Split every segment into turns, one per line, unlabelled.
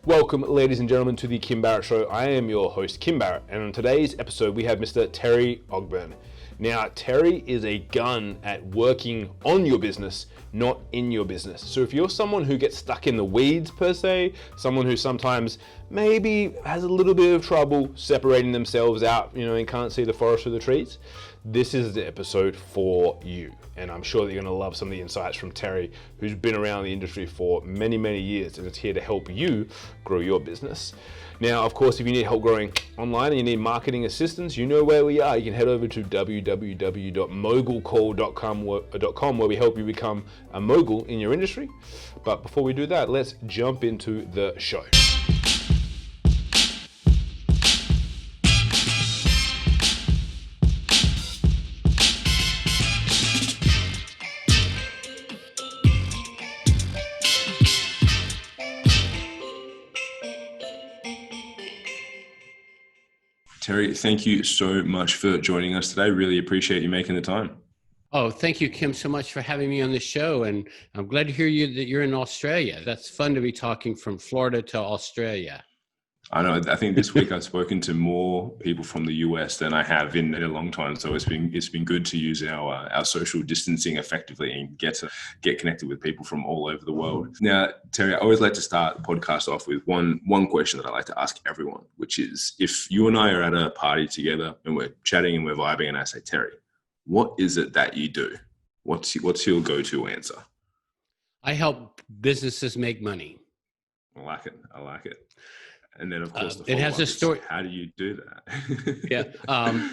Welcome, ladies and gentlemen, to the Kim Barrett Show. I am your host, Kim Barrett, and on today's episode, we have Mr. Terry Ogburn. Now, Terry is a gun at working on your business, not in your business. So if you're someone who gets stuck in the weeds per se, someone who sometimes maybe has a little bit of trouble separating themselves out, and can't see the forest for the trees, this is the episode for you. And I'm sure that you're going to love some of the insights from Terry, who's been around the industry for many, many years and is here to help you grow your business. Now, of course, if you need help growing online and you need marketing assistance, you know where we are. You can head over to www.mogulcall.com where we help you become a mogul in your industry. But before we do that, let's jump into the show.
Terry, thank you so much for joining us today. Really appreciate you making the time.
Oh, thank you, Kim, so much for having me on the show. And I'm glad to hear that you're in Australia. That's fun to be talking from Florida to Australia.
I know. I think this week I've spoken to more people from the US than I have in a long time. So it's been good to use our social distancing effectively and get connected with people from all over the world. Now, Terry, I always like to start the podcast off with one question that I like to ask everyone, which is, if you and I are at a party together and we're chatting and we're vibing, and I say, Terry, what is it that you do? What's your go-to answer?
I help businesses make money.
I like it. And then, of course,
it has a story.
How do you do that?
Yeah.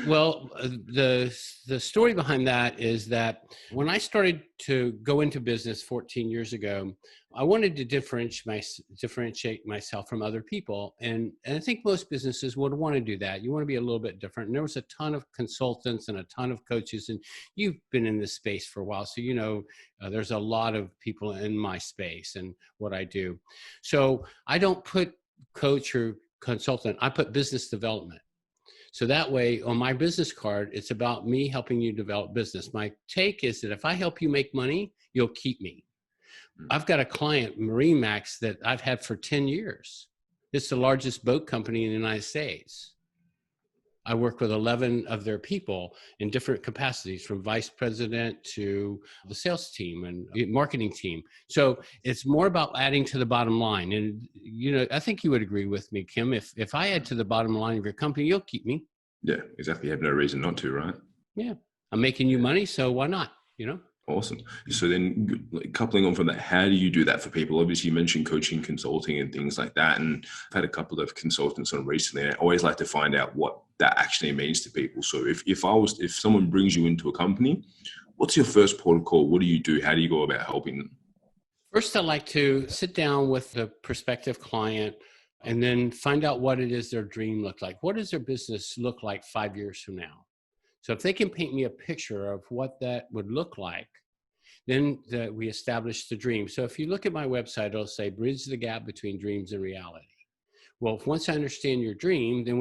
Well, the story behind that is that when I started to go into business 14 years ago, I wanted to differentiate myself from other people. And I think most businesses would want to do that. You want to be a little bit different. And there was a ton of consultants and a ton of coaches. And you've been in this space for a while. So, there's a lot of people in my space and what I do. So I don't put coach or consultant, I put business development. So that way on my business card, it's about me helping you develop business. My take is that if I help you make money, you'll keep me. I've got a client, MarineMax, that I've had for 10 years. It's the largest boat company in the United States. I work with 11 of their people in different capacities, from vice president to the sales team and marketing team. So it's more about adding to the bottom line. And, I think you would agree with me, Kim, if I add to the bottom line of your company, you'll keep me.
Yeah, exactly. You have no reason not to, right?
Yeah. I'm making you money, so why not,
Awesome. So then, coupling on from that, how do you do that for people? Obviously, you mentioned coaching, consulting, and things like that. And I've had a couple of consultants on recently, and I always like to find out what that actually means to people. So if someone brings you into a company, what's your first port of call? What do you do? How do you go about helping them?
First, I like to sit down with the prospective client and then find out what it is their dream looked like. What does their business look like 5 years from now? So if they can paint me a picture of what that would look like, then we establish the dream. So if you look at my website, it'll say bridge the gap between dreams and reality. Well, once I understand your dream, then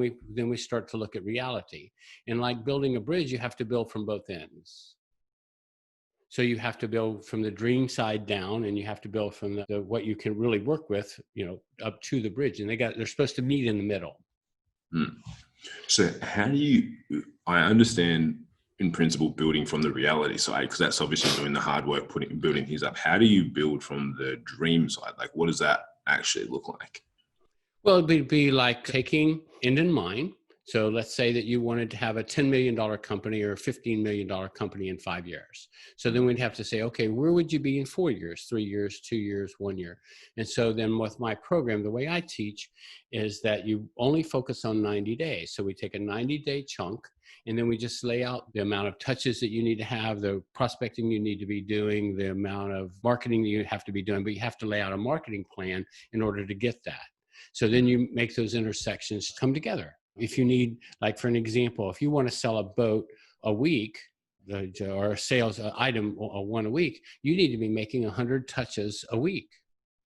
we start to look at reality. And like building a bridge, you have to build from both ends. So you have to build from the dream side down, and you have to build from the what you can really work with, up to the bridge. And they're supposed to meet in the middle.
So how do you, I understand in principle building from the reality side, because that's obviously doing the hard work, building things up. How do you build from the dream side? Like, what does that actually look like?
Well, it'd be like taking end in mind. So let's say that you wanted to have a $10 million company or a $15 million company in 5 years. So then we'd have to say, okay, where would you be in 4 years, 3 years, 2 years, 1 year? And so then with my program, the way I teach is that you only focus on 90 days. So we take a 90-day chunk, and then we just lay out the amount of touches that you need to have, the prospecting you need to be doing, the amount of marketing that you have to be doing, but you have to lay out a marketing plan in order to get that. So then you make those intersections come together. If you need, like for an example, if you want to sell a boat a week, or a sales item one a week, you need to be making 100 touches a week.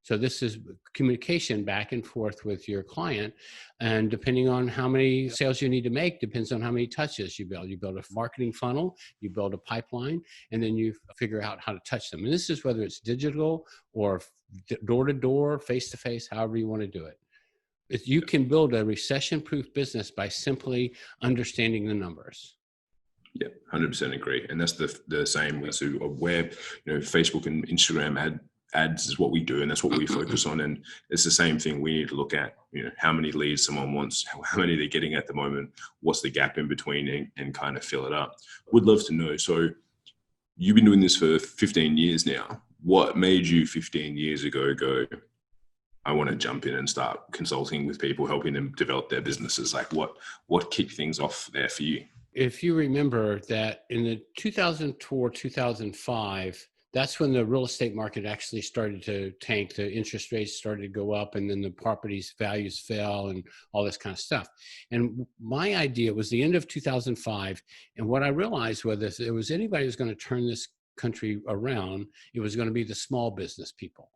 So this is communication back and forth with your client. And depending on how many sales you need to make, depends on how many touches you build. You build a marketing funnel, you build a pipeline, and then you figure out how to touch them. And this is whether it's digital or door-to-door, face-to-face, however you want to do it. You can build a recession-proof business by simply understanding the numbers.
Yeah, 100% agree. And that's the same with where, Facebook and Instagram ads is what we do, and that's what we focus on. And it's the same thing. We need to look at, how many leads someone wants, how many they're getting at the moment, what's the gap in between, and kind of fill it up. Would love to know. So you've been doing this for 15 years now. What made you 15 years ago go, I want to jump in and start consulting with people, helping them develop their businesses? Like what kicked things off there for you?
If you remember that in the 2004, 2005, that's when the real estate market actually started to tank. The interest rates started to go up, and then the properties values fell and all this kind of stuff. And my idea was the end of 2005. And what I realized was if it was anybody who's going to turn this country around, it was going to be the small business people.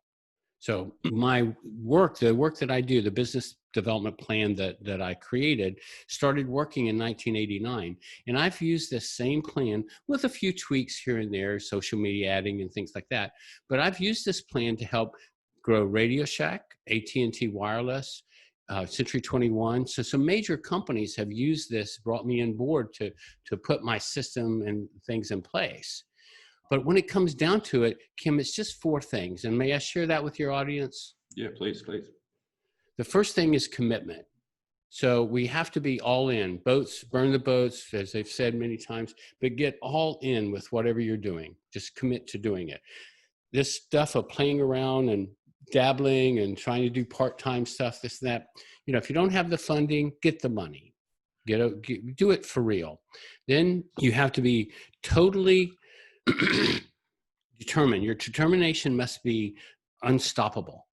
So my work, the work that I do, the business development plan that I created, started working in 1989. And I've used this same plan with a few tweaks here and there, social media adding and things like that. But I've used this plan to help grow Radio Shack, AT&T Wireless, Century 21. So some major companies have used this, brought me on board to put my system and things in place. But when it comes down to it, Kim, it's just 4 things. And may I share that with your audience?
Yeah, please.
The first thing is commitment. So we have to be all in. Boats, burn the boats, as they've said many times, but get all in with whatever you're doing. Just commit to doing it. This stuff of playing around and dabbling and trying to do part-time stuff, this and that, if you don't have the funding, get the money. Do it for real. Then you have to be totally determined. Your determination must be unstoppable,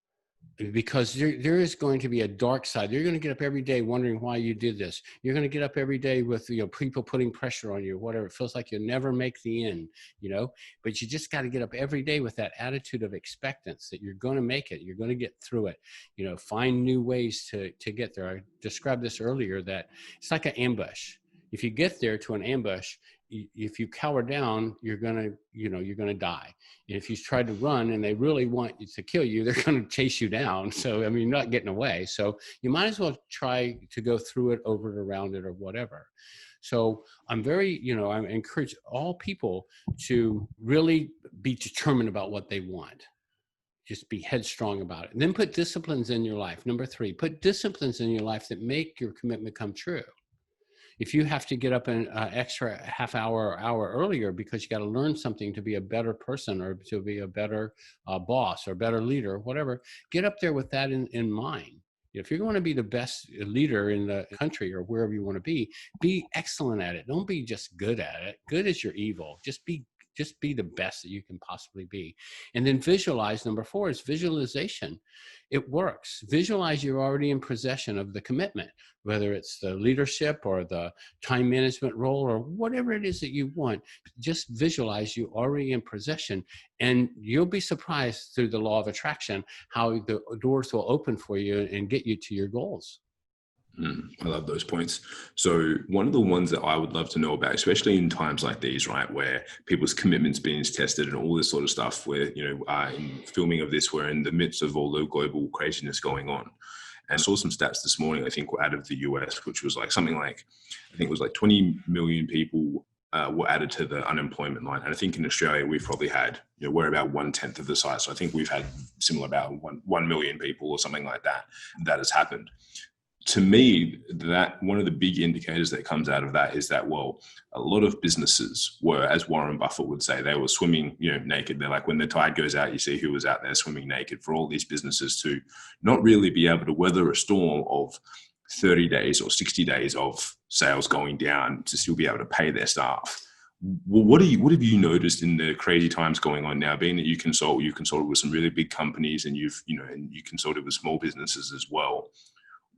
because there is going to be a dark side. You're going to get up every day wondering why you did this. You're going to get up every day with people putting pressure on you, whatever. It feels like you'll never make the end, but you just got to get up every day with that attitude of expectance that you're going to make it. You're going to get through it. Find new ways to get there. I described this earlier, that it's like an ambush. If you get there to an ambush, if you cower down, you're gonna die. And if you try to run and they really want to kill you, they're gonna chase you down. So you're not getting away. So you might as well try to go through it, over it, around it, or whatever. So I'm very, I encourage all people to really be determined about what they want. Just be headstrong about it. And then put disciplines in your life. Number 3, put disciplines in your life that make your commitment come true. If you have to get up an extra half hour or hour earlier because you got to learn something to be a better person or to be a better boss or better leader or whatever, get up there with that in mind. If you're going to be the best leader in the country or wherever you want to be excellent at it. Don't be just good at it. Good is your evil. Just be the best that you can possibly be. And then visualize. Number 4 is visualization. It works. Visualize you're already in possession of the commitment, whether it's the leadership or the time management role or whatever it is that you want. Just visualize you already in possession, and you'll be surprised through the law of attraction how the doors will open for you and get you to your goals.
I love those points. So one of the ones that I would love to know about, especially in times like these, right, where people's commitments being tested and all this sort of stuff, where, in filming of this, we're in the midst of all the global craziness going on. And I saw some stats this morning, I think, out of the US, which was like something like, I think it was like 20 million people were added to the unemployment line. And I think in Australia, we've probably had, we're about 1/10 of the size. So I think we've had similar, about 1 million people or something like that has happened. To me, that one of the big indicators that comes out of that is that, well, a lot of businesses were, as Warren Buffett would say, they were swimming, naked. They're like, when the tide goes out, you see who was out there swimming naked. For all these businesses to not really be able to weather a storm of 30 days or 60 days of sales going down to still be able to pay their staff. Well, what have you noticed in the crazy times going on now? Being that you've consulted with some really big companies, and you consulted with small businesses as well.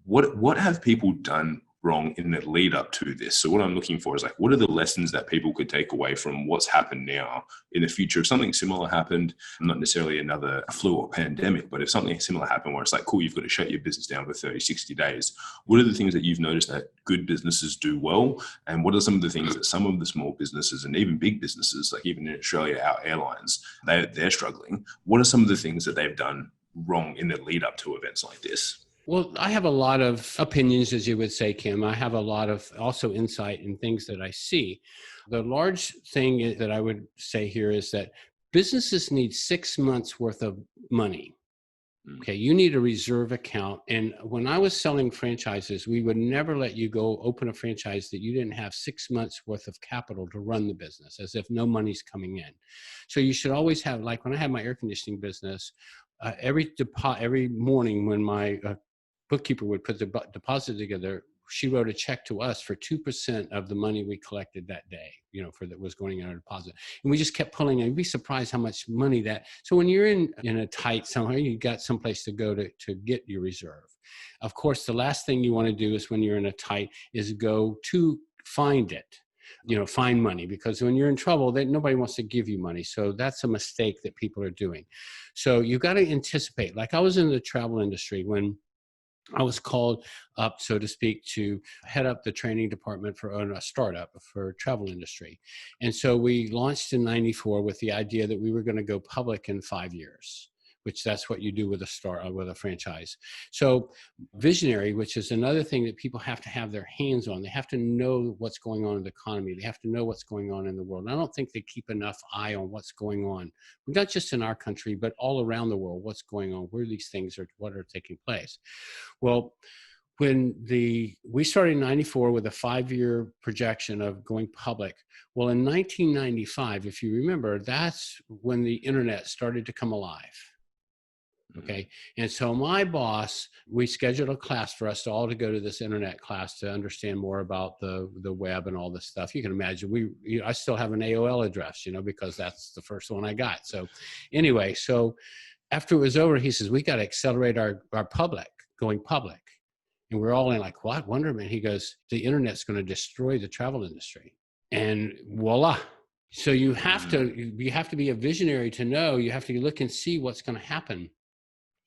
What have people done wrong in the lead up to this? So what I'm looking for is like, what are the lessons that people could take away from what's happened now in the future? If something similar happened, not necessarily another flu or pandemic, but if something similar happened where it's like, cool, you've got to shut your business down for 30, 60 days. What are the things that you've noticed that good businesses do well? And what are some of the things that some of the small businesses and even big businesses, like even in Australia, our airlines, they're struggling. What are some of the things that they've done wrong in the lead up to events like this?
Well, I have a lot of opinions, as you would say, Kim. I have a lot of also insight in things that I see. The large thing that I would say here is that businesses need 6 months worth of money. Okay, you need a reserve account. And when I was selling franchises, we would never let you go open a franchise that you didn't have 6 months worth of capital to run the business, as if no money's coming in. So you should always have, like when I had my air conditioning business, every morning when my bookkeeper would put the deposit together, she wrote a check to us for 2% of the money we collected that day, for that was going in our deposit. And we just kept pulling, and you'd be surprised how much money that. So when you're in a tight somewhere, you got someplace to go to get your reserve. Of course, the last thing you want to do is when you're in a tight is go to find it. Find money, because when you're in trouble, nobody wants to give you money. So that's a mistake that people are doing. So you got to anticipate. Like I was in the travel industry when I was called up, so to speak, to head up the training department for a startup for travel industry. And so we launched in 94 with the idea that we were going to go public in 5 years, which that's what you do with a franchise. So visionary, which is another thing that people have to have their hands on. They have to know what's going on in the economy. They have to know what's going on in the world. And I don't think they keep enough eye on what's going on, not just in our country, but all around the world, what's going on, where these things are, what are taking place. Well, when we started in 94 with a 5-year projection of going public. Well, in 1995, if you remember, that's when the internet started to come alive. Okay. And so my boss, we scheduled a class for us all to go to this internet class to understand more about the web and all this stuff. You can imagine I still have an AOL address, because that's the first one I got. So anyway, so after it was over, he says, we got to accelerate our going public. And we're all in like, what? Wonderment. He goes, the internet's going to destroy the travel industry. And voila. So you have to be a visionary to know. You have to look and see what's going to happen.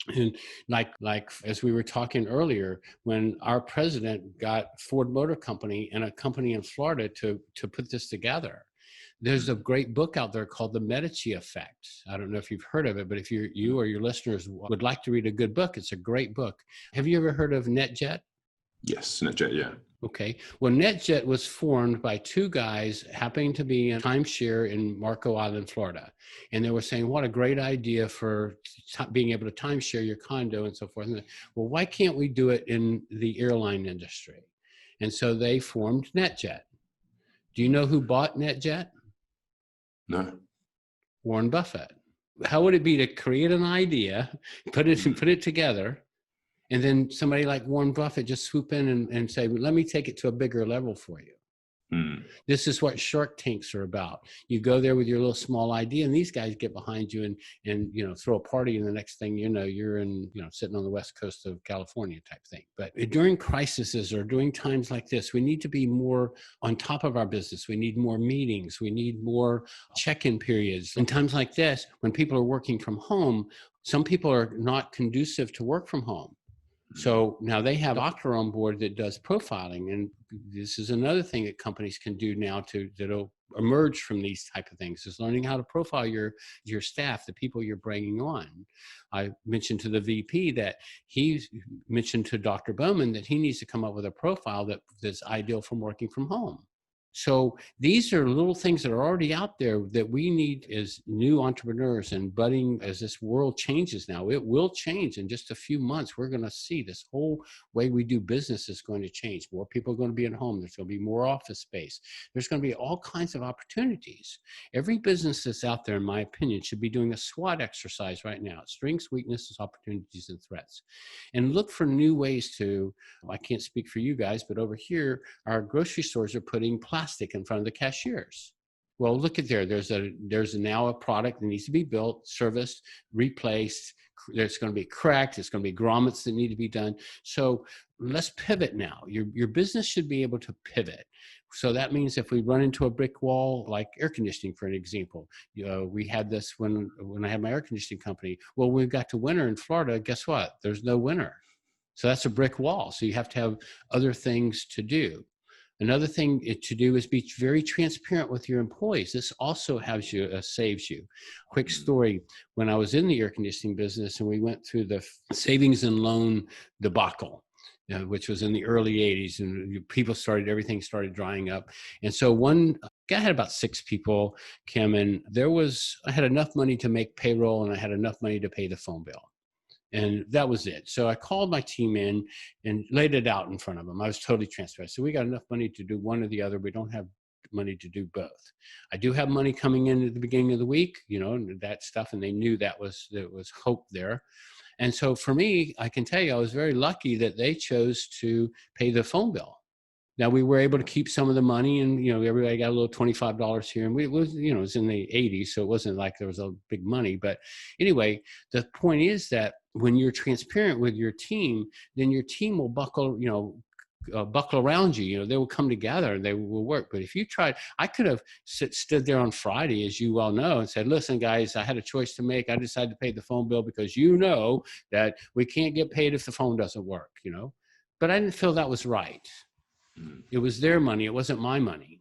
And like as we were talking earlier, when our president got Ford Motor Company and a company in Florida to put this together, there's a great book out there called The Medici Effect. I don't know if you've heard of it, but if you or your listeners would like to read a good book, it's a great book. Have you ever heard of NetJet?
Yes, NetJet, yeah.
Okay. Well, NetJet was formed by two guys happening to be in timeshare in Marco Island, Florida. And they were saying, what a great idea for being able to timeshare your condo and so forth. And well, why can't we do it in the airline industry? And so they formed NetJet. Do you know who bought NetJet?
No.
Warren Buffett. How would it be to create an idea, put it together, and then somebody like Warren Buffett just swoop in and say, well, let me take it to a bigger level for you. This is what Shark Tanks are about. You go there with your little small idea, and these guys get behind you and throw a party, and the next thing you know, you're in sitting on the west coast of California type thing. But during crises or during times like this, we need to be more on top of our business. We need more meetings. We need more check-in periods. In times like this, when people are working from home, some people are not conducive to work from home. So now they have a doctor on board that does profiling, and this is another thing that companies can do now that'll emerge from these type of things, is learning how to profile your staff, the people you're bringing on. I mentioned to the VP that he mentioned to Dr. Bowman that he needs to come up with a profile that's ideal from working from home. So these are little things that are already out there that we need as new entrepreneurs and budding as this world changes now. It will change in just a few months. We're going to see this whole way we do business is going to change. More people are going to be at home. There's going to be more office space. There's going to be all kinds of opportunities. Every business that's out there, in my opinion, should be doing a SWOT exercise right now. Strengths, weaknesses, opportunities, and threats. And look for new ways to, I can't speak for you guys, but over here, our grocery stores are putting plastic in front of the cashiers. Well, look at there's now a product that needs to be built, serviced, replaced. There's going to be cracked. There's going to be grommets that need to be done. So let's pivot now. Your business should be able to pivot. So that means if we run into a brick wall, like air conditioning, for an example, we had this when I had my air conditioning company. Well, when we got to winter in Florida, guess what? There's no winter. So that's a brick wall. So you have to have other things to do. Another thing to do is be very transparent with your employees. This also has you, saves you. Quick story, when I was in the air conditioning business and we went through the savings and loan debacle, which was in the early 80s, and everything started drying up. And so I had about 6 people, Kim, and I had enough money to make payroll and I had enough money to pay the phone bill. And that was it. So I called my team in and laid it out in front of them. I was totally transparent. So we got enough money to do one or the other. We don't have money to do both. I do have money coming in at the beginning of the week, that stuff. And they knew there was hope there. And so for me, I can tell you, I was very lucky that they chose to pay the phone bill. Now we were able to keep some of the money, and everybody got a little $25 here, and it was in the 80s, so it wasn't like there was a big money. But anyway, the point is that when you're transparent with your team, then your team will buckle around you. They will come together and they will work. But if you tried, I could have stood there on Friday, as you well know, and said, "Listen, guys, I had a choice to make. I decided to pay the phone bill because that we can't get paid if the phone doesn't work." But I didn't feel that was right. It was their money. It wasn't my money.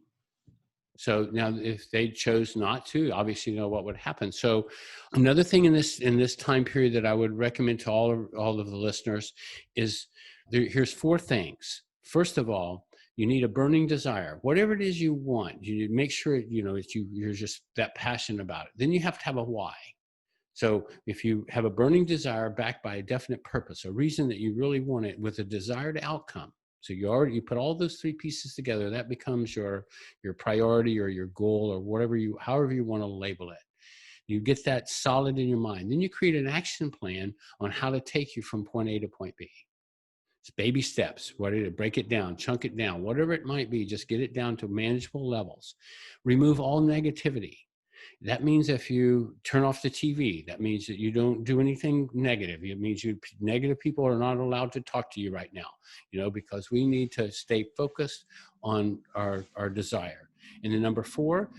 So now if they chose not to, obviously what would happen. So another thing in this time period that I would recommend to all of the listeners is here's 4 things. First of all, you need a burning desire. Whatever it is you want, you make sure you're just that passionate about it. Then you have to have a why. So if you have a burning desire backed by a definite purpose, a reason that you really want it with a desired outcome. So you put all those 3 pieces together, that becomes your priority or your goal or however you want to label it. You get that solid in your mind. Then you create an action plan on how to take you from point A to point B. It's baby steps. Break it down, chunk it down, whatever it might be, just get it down to manageable levels. Remove all negativity. That means if you turn off the TV, that means that you don't do anything negative. It means negative people are not allowed to talk to you right now, because we need to stay focused on our desire. And then number 4,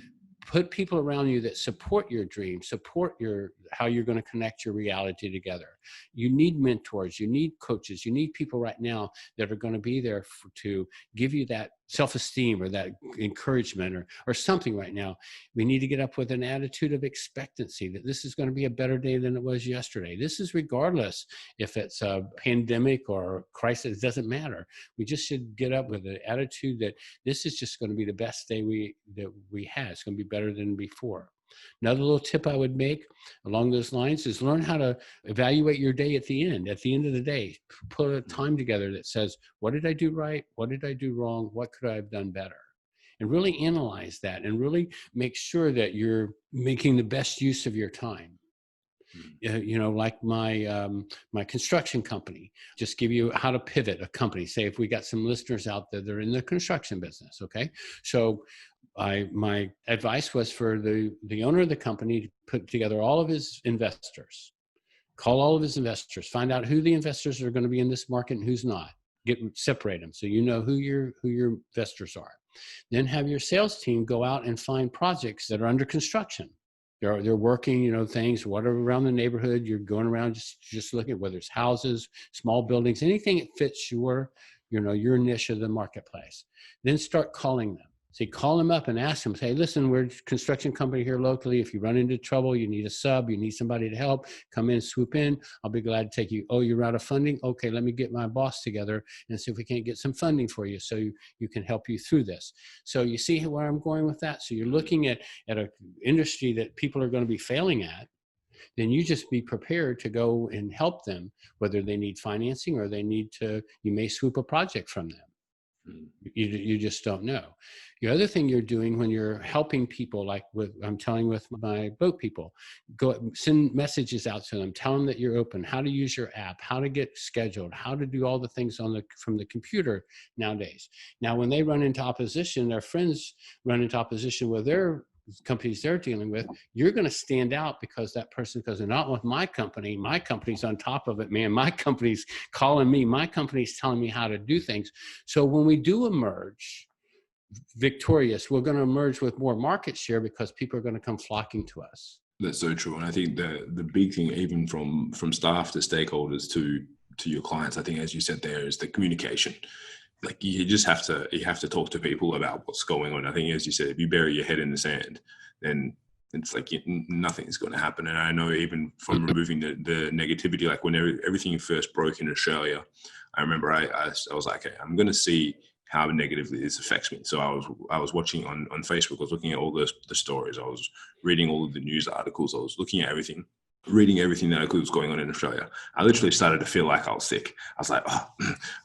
put people around you that support your dream, support how you're going to connect your reality together. You need mentors, you need coaches, you need people right now that are going to be there to give you that self-esteem or that encouragement or something right now. We need to get up with an attitude of expectancy that this is going to be a better day than it was yesterday. This is regardless if it's a pandemic or crisis, it doesn't matter. We just should get up with an attitude that this is just going to be the best day that we had. It's going to be better than before. Another little tip I would make along those lines is learn how to evaluate your day at the end. At the end of the day, put a time together that says, what did I do right? What did I do wrong? What could I have done better? And really analyze that and really make sure that you're making the best use of your time. Like my construction company, just give you how to pivot a company. Say if we got some listeners out there that are in the construction business, okay? So my advice was for the owner of the company to put together all of his investors, call all of his investors, find out who the investors are going to be in this market and who's not. Separate them so you know who your investors are. Then have your sales team go out and find projects that are under construction. They're working, things, whatever around the neighborhood. You're going around just looking at whether it's houses, small buildings, anything that fits your niche of the marketplace. Then start calling them. So you call them up and ask them, say, listen, we're a construction company here locally. If you run into trouble, you need a sub, you need somebody to help, come in, swoop in. I'll be glad to take you. Oh, you're out of funding? Okay, let me get my boss together and see if we can't get some funding for you so you can help you through this. So you see where I'm going with that? So you're looking at an industry that people are going to be failing at. Then you just be prepared to go and help them, whether they need financing or you may swoop a project from them. You just don't know. The other thing you're doing when you're helping people, like I'm telling with my boat people, go send messages out to them, tell them that you're open, how to use your app, how to get scheduled, how to do all the things from the computer nowadays. Now, when they run into opposition, their friends run into opposition with their companies they're dealing with, you're going to stand out because that person goes, not with my company's on top of it, man. My company's calling me, my company's telling me how to do things. So when we do emerge victorious, we're going to emerge with more market share because people are going to come flocking to us.
That's so true. And I think the big thing, even from staff to stakeholders to your clients, I think, as you said there, is the communication. like you just have to talk to people about what's going on. I think, as you said, if you bury your head in the sand, then it's like nothing's going to happen. And I know even from removing the negativity, like when everything first broke in Australia, I remember I was like, okay, I'm going to see how negatively this affects me. So I was watching on Facebook. I was looking at all the stories. I was reading all of the news articles. I was looking at everything, reading everything that was going on in Australia. I literally started to feel like I was sick. I was like, oh,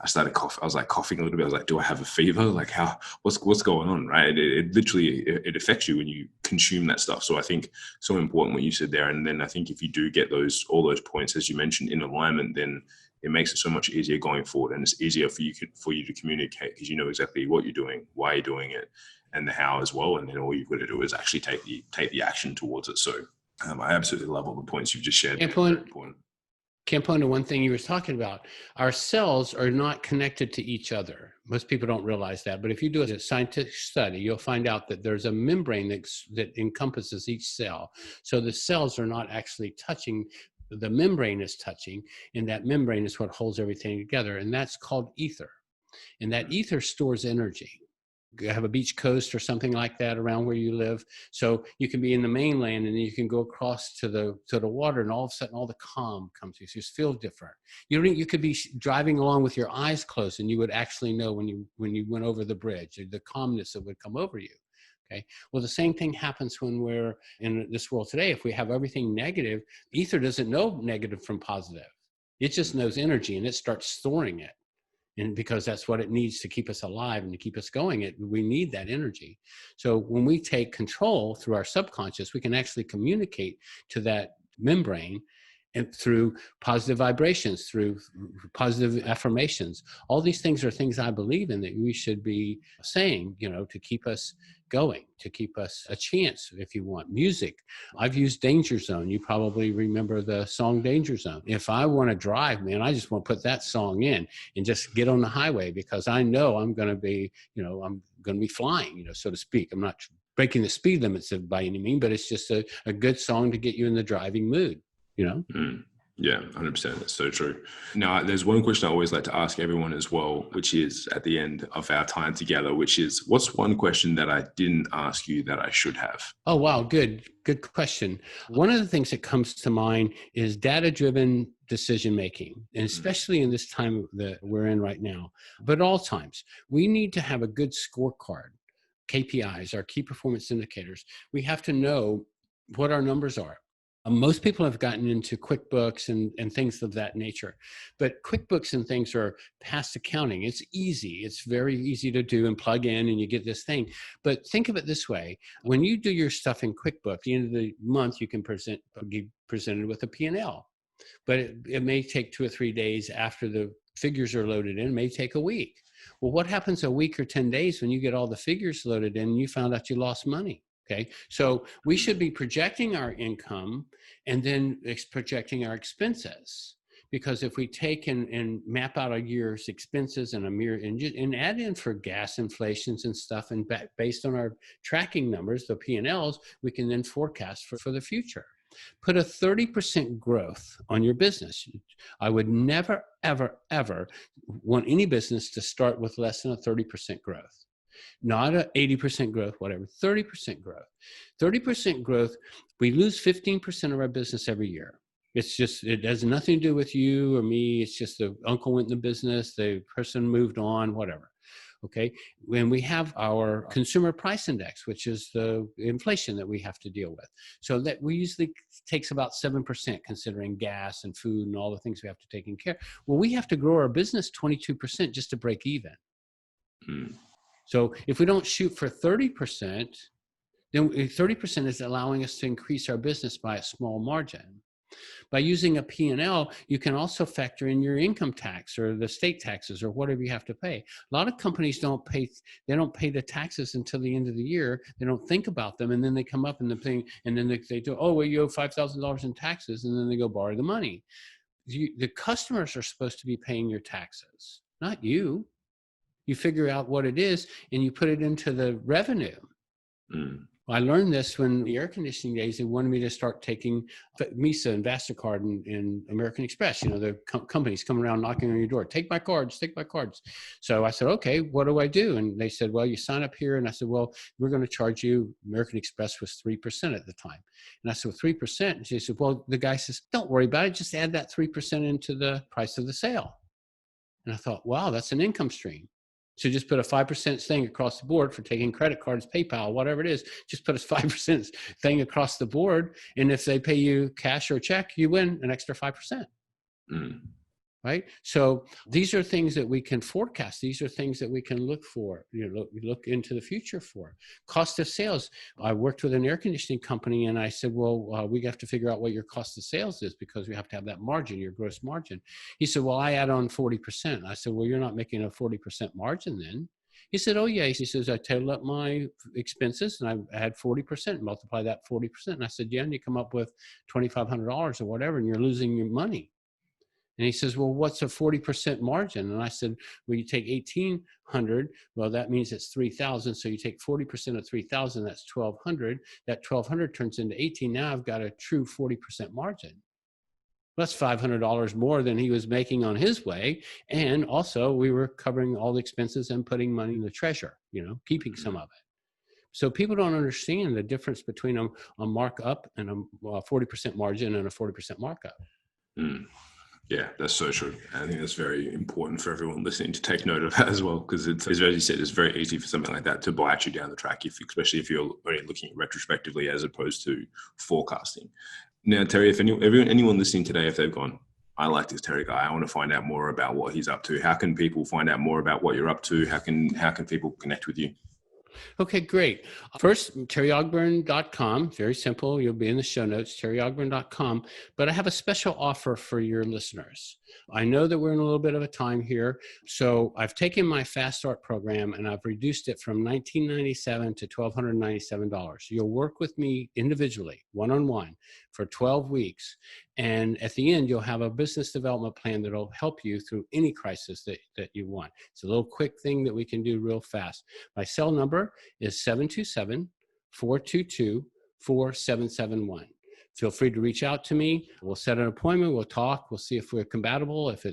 I started coughing. I was like coughing a little bit. I was like, do I have a fever? Like what's going on? Right. It literally, it affects you when you consume that stuff. So I think so important what you said there. And then I think if you do get all those points, as you mentioned, in alignment, then it makes it so much easier going forward. And it's easier for you to communicate because you know exactly what you're doing, why you're doing it, and the how as well. And then all you've got to do is actually take the action towards it. So I absolutely love all the points you've just shared.
Can't point to one thing you were talking about. Our cells are not connected to each other. Most people don't realize that. But if you do a scientific study, you'll find out that there's a membrane that encompasses each cell. So the cells are not actually touching. The membrane is touching, and that membrane is what holds everything together. And that's called ether. And that ether stores energy. You have a beach coast or something like that around where you live. So you can be in the mainland and then you can go across to the water, and all of a sudden all the calm comes to you. So you just feel different. You could be driving along with your eyes closed and you would actually know when you went over the bridge, or the calmness that would come over you. Okay. Well, the same thing happens when we're in this world today. If we have everything negative, ether doesn't know negative from positive. It just knows energy, and it starts storing it. And because that's what it needs to keep us alive and to keep us going, we need that energy. So when we take control through our subconscious, we can actually communicate to that membrane, and through positive vibrations, through positive affirmations. All these things are things I believe in that we should be saying, to keep us going, to keep us a chance, if you want. Music. I've used Danger Zone. You probably remember the song Danger Zone. If I want to drive, man, I just want to put that song in and just get on the highway, because I know I'm going to be, I'm going to be flying, so to speak. I'm not breaking the speed limits by any means, but it's just a good song to get you in the driving mood. Yeah,
100%. That's so true. Now, there's one question I always like to ask everyone as well, which is at the end of our time together, which is, what's one question that I didn't ask you that I should have?
Oh, wow. Good question. One of the things that comes to mind is data-driven decision-making, and especially in this time that we're in right now, but all times, we need to have a good scorecard. KPIs, our key performance indicators. We have to know what our numbers are. Most people have gotten into QuickBooks and things of that nature. But QuickBooks and things are past accounting. It's easy. It's very easy to do and plug in, and you get this thing. But think of it this way. When you do your stuff in QuickBooks, at the end of the month, you can be presented with a P&L. But it may take 2 or 3 days after the figures are loaded in. It may take a week. Well, what happens a week or 10 days when you get all the figures loaded in and you found out you lost money? Okay, so we should be projecting our income and then projecting our expenses. Because if we take and map out a year's expenses and add in for gas inflations and stuff, and based on our tracking numbers, the P&Ls, we can then forecast for the future. Put a 30% growth on your business. I would never, ever, ever want any business to start with less than a 30% growth. Not a 80% growth, whatever, 30% growth. 30% growth, we lose 15% of our business every year. It has nothing to do with you or me. It's just the uncle went in the business, the person moved on, whatever. Okay. When we have our consumer price index, which is the inflation that we have to deal with. So that we usually takes about 7%, considering gas and food and all the things we have to take in care. Well, we have to grow our business 22% just to break even. So if we don't shoot for 30%, then 30% is allowing us to increase our business by a small margin. By using a P&L, you can also factor in your income tax or the state taxes or whatever you have to pay. A lot of companies don't pay the taxes until the end of the year. They don't think about them, and then they come up in the thing, and then they do, oh, well, you owe $5,000 in taxes, and then they go borrow the money. The customers are supposed to be paying your taxes, not you. You figure out what it is and you put it into the revenue. I learned this when the air conditioning days, they wanted me to start taking Visa and MasterCard and American Express, the companies coming around knocking on your door, take my cards. So I said, okay, what do I do? And they said, well, you sign up here. And I said, well, we're going to charge you. American Express was 3% at the time. And I said, well, 3%. And she said, well, the guy says, don't worry about it. Just add that 3% into the price of the sale. And I thought, wow, that's an income stream. So just put a 5% thing across the board for taking credit cards, PayPal, whatever it is. Just put a 5% thing across the board. And if they pay you cash or check, you win an extra 5%. Right? So these are things that we can forecast. These are things that we can look for, look into the future for. Cost of sales. I worked with an air conditioning company and I said, well, we have to figure out what your cost of sales is because we have to have that margin, your gross margin. He said, well, I add on 40%. I said, well, you're not making a 40% margin then. He said, oh, yeah. He says, I total up my expenses and I had 40%, multiply that 40%. And I said, yeah, and you come up with $2,500 or whatever, and you're losing your money. And he says, well, what's a 40% margin? And I said, well, you take 1,800. Well, that means it's 3,000. So you take 40% of 3,000, that's 1,200. That 1,200 turns into 18. Now I've got a true 40% margin. That's $500 more than he was making on his way. And also we were covering all the expenses and putting money in the treasure, keeping some of it. So people don't understand the difference between a markup and a 40% margin and a 40% markup.
Yeah, that's so true. I think that's very important for everyone listening to take note of that as well, because it's, as you said, it's very easy for something like that to bite you down the track, especially if you're only looking retrospectively as opposed to forecasting. Now, Terry, if anyone listening today, if they've gone, I like this Terry guy, I want to find out more about what he's up to. How can people find out more about what you're up to? How can people connect with you?
Okay, great. First, terryogburn.com. Very simple. You'll be in the show notes, terryogburn.com. But I have a special offer for your listeners. I know that we're in a little bit of a time here. So I've taken my Fast Start program and I've reduced it from $1,997 to $1,297. You'll work with me individually, one-on-one, for 12 weeks. And at the end, you'll have a business development plan that'll help you through any crisis that you want. It's a little quick thing that we can do real fast. My cell number is 727-422-4771. Feel free to reach out to me. We'll set an appointment. We'll talk. We'll see if we're compatible. If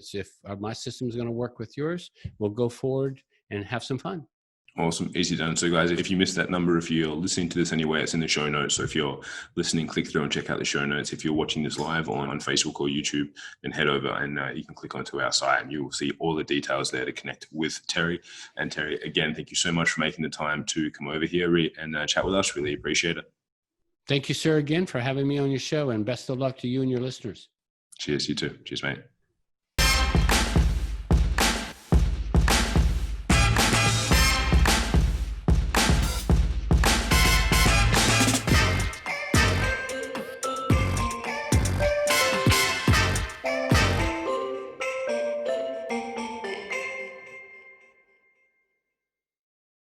my system is going to work with yours, we'll go forward and have some fun.
Awesome. Easy done. So guys, if you missed that number, if you're listening to this anywhere, it's in the show notes. So if you're listening, click through and check out the show notes. If you're watching this live on Facebook or YouTube, then head over and you can click onto our site and you will see all the details there to connect with Terry. And Terry, again, thank you so much for making the time to come over here and chat with us. Really appreciate it.
Thank you, sir, again for having me on your show, and best of luck to you and your listeners.
Cheers. You too. Cheers, mate.